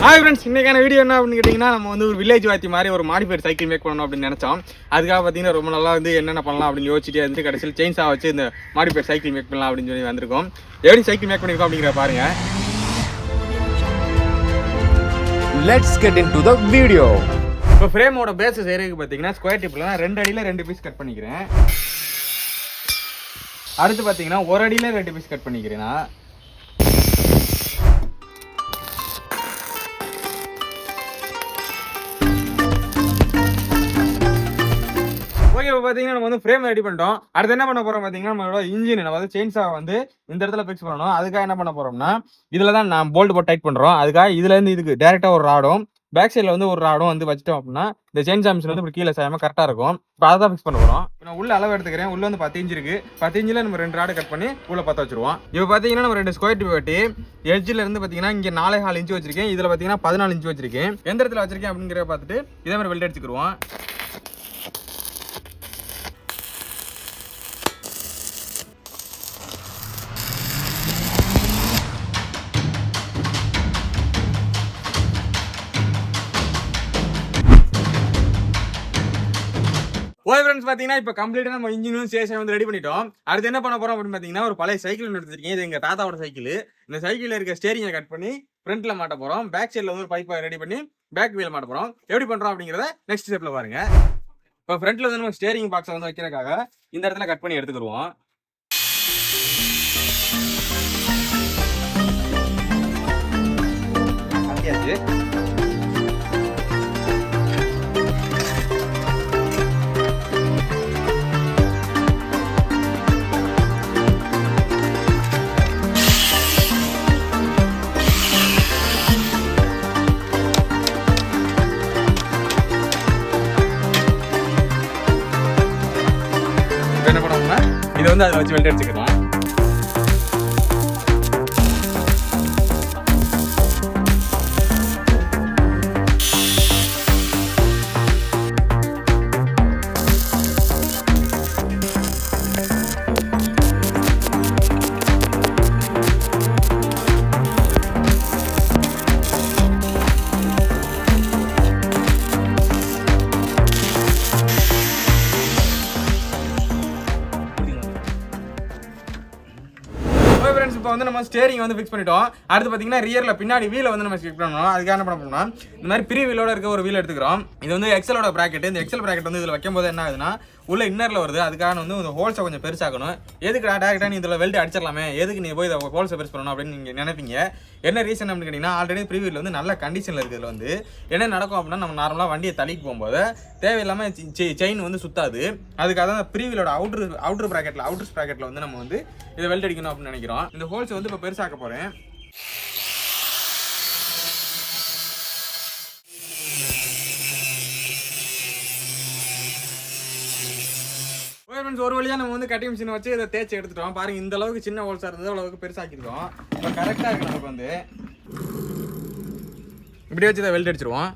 Hi friends, இன்றைக்கான video என்ன அப்படின்னு கேட்டிங்கன்னா, நம்ம வந்து ஒரு வில்லேஜ் வாத்தி மாதிரி ஒரு மாடிஃபைட் சைக்கிள் மேக் பண்ணணும் அப்படின்னு நினச்சோம். அதுக்காக பார்த்தீங்கன்னா ரொம்ப நல்லா வந்து என்னென்ன பண்ணலாம் அப்படின்னு யோசிச்சுட்டு வந்து கடைசியில் செயின்ஸாக வச்சு இந்த மாடிஃபைட் சைக்கிள் மேக் பண்ணலாம் அப்படின்னு சொல்லி வந்திருக்கோம். எப்படி சைக்கிள் மேக் பண்ணியிருக்கோம் அப்படிங்கிற பாருங்க. Let's get into the video. இப்போ ஃப்ரேமோட பேஸ் செய்யறதுக்கு பார்த்தீங்கன்னா ஸ்கொயர் டிப்பில் 2 அடியில் 2 பீஸ் கட் பண்ணிக்கிறேன். அடுத்து பார்த்தீங்கன்னா 1 அடியில் 2 பீஸ் கட் பண்ணிக்கிறேன். ஓகே, இப்போ பார்த்தீங்கன்னா நம்ம வந்து ஃப்ரேம் ரெடி பண்ணிட்டோம். அடுத்து என்ன பண்ண போகிறோம் பார்த்தீங்கன்னா, நம்மளோட இன்ஜின் நம்ம வந்து செயின்ஸாக வந்து இந்த இடத்துல ஃபிக்ஸ் பண்ணணும். அதுக்காக என்ன பண்ண போகிறோம்னா, இதில் தான் நான் போல்ட் போட்டு டைட் பண்ணுறோம். அதுக்காக இதுலேருந்து இதுக்கு டேரெக்டாக ஒரு ராடும் பேக் சைடில் வந்து ஒரு ராடும் வந்து வச்சுட்டோம் அப்படின்னா இந்த செயின் சாம்சன் வந்து இப்படி கீழே சாயாமல் கரெக்டாக இருக்கும். இப்போ அதை தான் ஃபிக்ஸ் பண்ண போகிறோம். நான் உள்ள அளவு எடுத்துக்கிறேன். உள்ள வந்து 10 இன்ச் இருக்குது. 10 இன்ச்சில் நம்ம 2 ராடு கட் பண்ணி உள்ள 10 வச்சுருவோம். இப்போ பார்த்தீங்கன்னா நம்ம 2 ஸ்கொயர் டிப் வெட்டி எட்ஜில் இருந்து பார்த்தீங்கன்னா இங்கே 4.4 இன்ச் வச்சிருக்கேன். இதில் பார்த்தீங்கன்னா 14 இன்ச் வச்சிருக்கேன். எந்த இடத்துல வச்சிருக்கேன் அப்படிங்கிறத பார்த்துட்டு இதே மாதிரி வெல்ட் அடிச்சுக்கிடுவோம். ஓகே ஃப்ரெண்ட்ஸ், பார்த்தீங்கன்னா இப்போ கம்ப்ளீட்டாக நம்ம இன்ஜினும் சேஷன் வந்து ரெடி பண்ணிட்டோம். அடுத்து என்ன பண்ண போகிறோம் அப்படின்னு பார்த்தீங்கன்னா, ஒரு பழைய சைக்கிள் ஒன்று எடுத்துருக்கேன். இது எங்கள் தாத்தாவோட சைக்கிள். இந்த சைக்கிளில் இருக்க ஸ்டேரிங்கை கட் பண்ணி ஃப்ரண்ட்டில் மாட்ட போகிறோம். பேக் சைடில் வந்து ஒரு பைப்பை ரெடி பண்ணி பேக் வீல் மாட்ட போகிறோம். எப்படி பண்ணுறோம் அப்படிங்கிறத நெக்ஸ்ட் ஸ்டெப்பில் பாருங்க. இப்போ ஃப்ரண்ட்டில் வந்து நம்ம ஸ்டேரிங் பாக்ஸை வந்து வைக்கிறதுக்காக இந்த இடத்துல கட் பண்ணி எடுத்துக்கிடுவோம். கட்டியாச்சு. என்ன பண்ணோம்னா இதை வந்து அதை வச்சு வெல்ட் அடிச்சுக்கலாம். இப்போ வந்து நம்ம ஸ்டேரிங் வந்து ஃபிக்ஸ் பண்ணிட்டோம். அடுத்து பார்த்தீங்கன்னா ரியரில் பின்னாடி வீலை வந்து நம்ம ஃபிக்ஸ் பண்ணணும். அதுக்காக என்ன பண்ண போறோம்னா, இந்த மாதிரி பிரி வீலோட இருக்க ஒரு வீல் எடுத்துக்கிறோம். இது வந்து எக்ஸலோட ப்ராக்கெட். இந்த எக்ஸல் ப்ராக்கெட் வந்து இதில் வைக்கும் போது என்ன ஆகுதுன்னா, உள்ள இன்னரில் வருது. அதுக்காக வந்து இந்த ஹோல்ஸை கொஞ்சம் பெருசாக்கணும். எதுக்கு டேரெக்டாக நீ இதில் வெல்ட் அடிச்சிடலாமே, எதுக்கு நீ போய் இதை ஹோல்ஸை பெருசு பண்ணணும் அப்படின்னு நீங்கள் நினைப்பீங்க. என்ன ரீசன் அப்படின்னு கேட்டிங்கன்னா, ஆல்ரெடி ப்ரீவியூவில் வந்து நல்ல கண்டிஷனில் இருக்கிறதுல வந்து என்ன நடக்கும் அப்படின்னா, நம்ம நார்மலாக வண்டியை தள்ளிட்டு போகும்போது தேவையில்லாமல் செயின் வந்து சுத்தாது. அதுக்காக தான் ப்ரீவியூலோட அவுட்டர் ப்ராக்கெட்டில் வந்து நம்ம வந்து இதை வெல்ட் அடிக்கணும் அப்படின்னு நினைக்கிறோம். இந்த ஹோல்ஸை வந்து இப்போ பெருசாக்க போகிறேன். ஒரு வழியாக நம்ம வந்து கட்டிங் மிஷினை வச்சு இதை தேய்ச்சி எடுத்துட்டோம். பாருங்க, இந்த அளவுக்கு சின்ன ஹோல்ஸாக இருந்தது அளவுக்கு பெருசாக்கிருக்கோம். இப்போ கரெக்டாக இருக்கு. நமக்கு வந்து இப்படி வச்சு இதை வெல்ட் அடிச்சிருவோம்.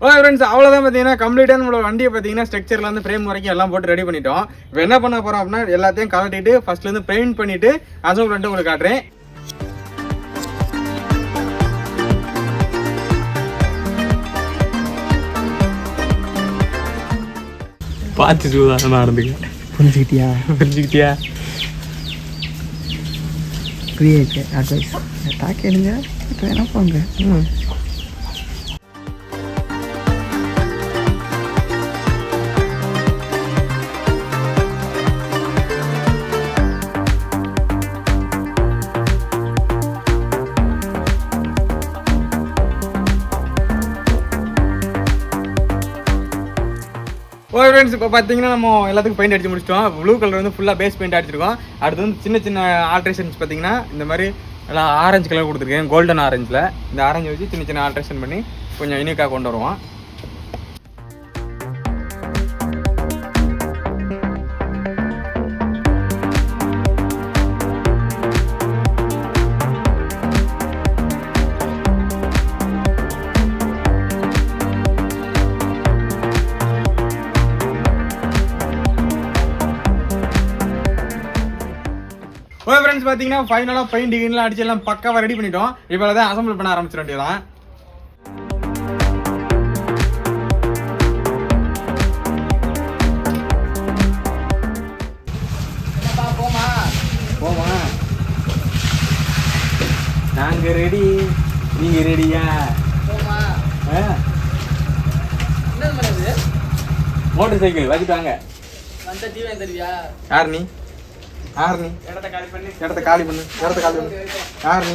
ஓகே ஃப்ரெண்ட்ஸ், அவ்வளோதான். பார்த்தீங்கன்னா கம்ப்ளீட்டாக நம்மளோட வண்டியை பார்த்தீங்கன்னா ஸ்ட்ரக்சரில் வந்து ஃப்ரேம் வரைக்கும் எல்லாம் போட்டு ரெடி பண்ணிட்டோம். இப்போ என்ன பண்ண போகிறோம் அப்படின்னா, எல்லாத்தையும் கலட்டிட்டு ஃபர்ஸ்ட்லேருந்து பெயிண்ட் பண்ணிவிட்டு அதுவும் பண்ணிட்டு உங்களுக்கு காட்டுறேன். பார்த்து சூதானமாக நடந்துக்க. புரிஞ்சுக்கிட்டியா? கிரியேட் அட்வைஸ் டாக் எடுங்க. இப்போ என்ன போங்க. ஃப்ரெண்ட்ஸ் இப்போ பார்த்தீங்கன்னா நம்ம எல்லாத்துக்கும் பெயிண்ட் அடிச்சு முடிச்சிட்டோம். ப்ளூ கலர் வந்து ஃபுல்லாக பேஸ் பெயிண்ட் அடிச்சிருக்கோம். அடுத்து வந்து சின்ன சின்ன ஆல்ட்ரேஷன்ஸ் பார்த்தீங்கன்னா இந்த மாதிரி எல்லாம் ஆரஞ்சு கலர் கொடுத்துருக்கேன், கோல்டன் ஆரஞ்சில். இந்த ஆரஞ்சு வச்சு சின்ன சின்ன ஆல்ட்ரேஷன் பண்ணி கொஞ்சம் யூனிக்காக கொண்டு வருவோம். ஓகே ஃப்ரெண்ட்ஸ் பார்த்தீங்கன்னா ஃபைனலாக பெயிண்டிங்லாம் அடிச்சு எல்லாம் பக்காவாக ரெடி பண்ணிட்டோம். இப்போ தான் அசம்பிள் பண்ண ஆரம்பிச்சிட வேண்டியதான். போமா நாங்கள் ரெடி, நீங்கள் ரெடியா? மோட்டர் சைக்கிள் வச்சுட்டாங்க. யார் நீ? யார் நீ? இடத்த காலி பண்ணு. யார் நீ?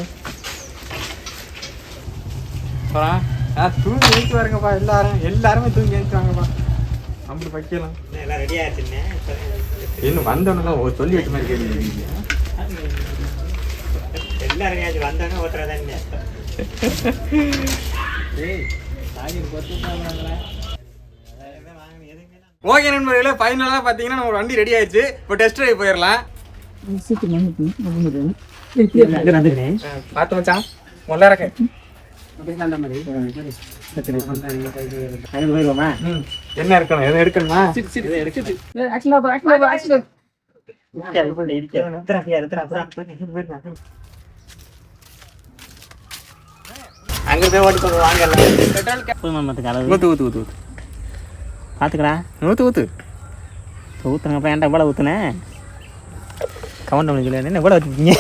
தூங்கி எழுத்து வரங்கப்பா. எல்லாருமே தூங்கி எழுத்து வாங்கப்பா. அப்படி வைக்கலாம். எல்லாம் ரெடி ஆயிடுச்சுண்ணே. இன்னும் வந்தோன்னா சொல்லி வச்ச மாதிரி கேள்வி. எல்லாம் ரெடி ஆச்சு. வந்தோன்னே ஓட்டுறதானே. ஓகே நண்பர்களே, ஃபைனலாக பார்த்தீங்கன்னா நம்ம வண்டி ரெடி ஆயிடுச்சு. இப்போ டெஸ்ட் ட்ரைவ் போயிடலாம். பார்த்து மச்சான் முதல்ல இறக்க. என்ன இருக்கணும்? எதுவும் எடுக்கணுமா? அங்கே போய் ஓட்டி கொண்டு வாங்கலாம். ஊத்து பார்த்துக்கடா. ஊத்து ஊற்றுனப்ப ஏன்டா இவ்வளோ ஊற்றுனேன்? கவுண்ட் பண்ணி சொல்லி என்ன இவ்வளோ வச்சுருக்கீங்க?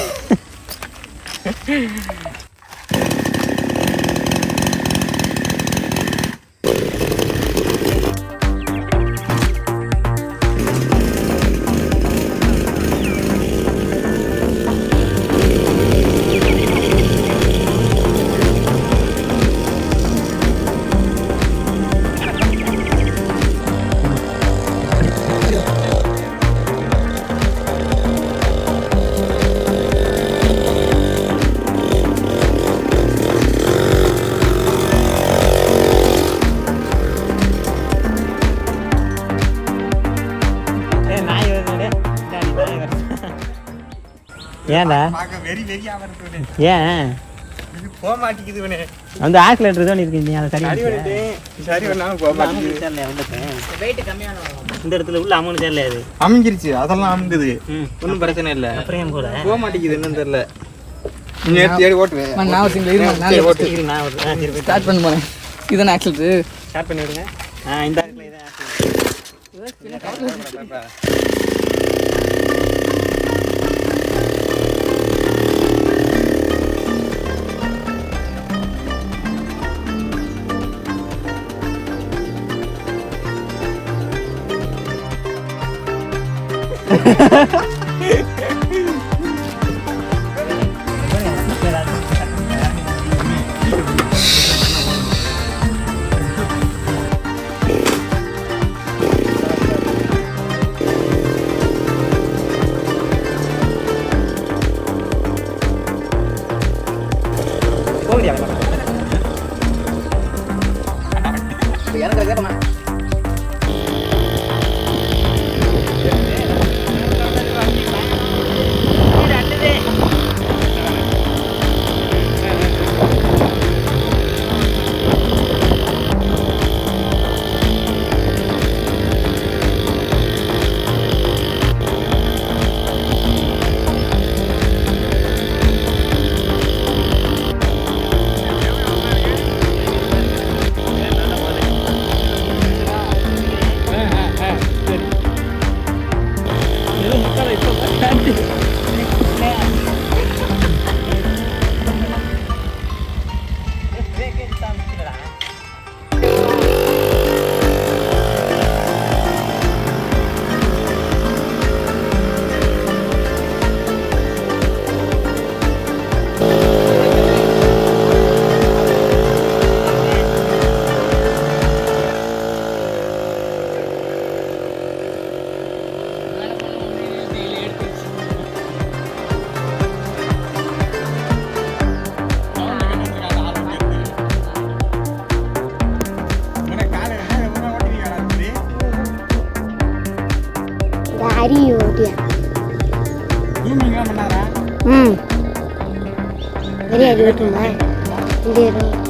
ஏன்டா? ஏன் போக மாட்டேங்குது? அந்த ஆக்சிலேட்டர் தான் இருக்கீங்க. அதை சரி சரி வேணாலும் போக மாட்டேங்குது. இந்த இடத்துல உள்ள அமௌண்ட் தெரியல. அது அமைஞ்சிருச்சு. அதெல்லாம் அமுங்குது. ஒன்றும் பிரச்சனை இல்லை. அப்புறம் கூட போக மாட்டேங்குது. என்னன்னு தெரியல. நீ தேடி ஓட்டுவேன். ஸ்டார்ட் பண்ண போறேன். இதுதான் ஆக்சுவல். ஸ்டார்ட் பண்ணி விடுங்க. இந்த இடத்துல இதான் க்ரூமிங்லாம் பண்ணாரா? வெளியே அது ஓட்டுமா இந்த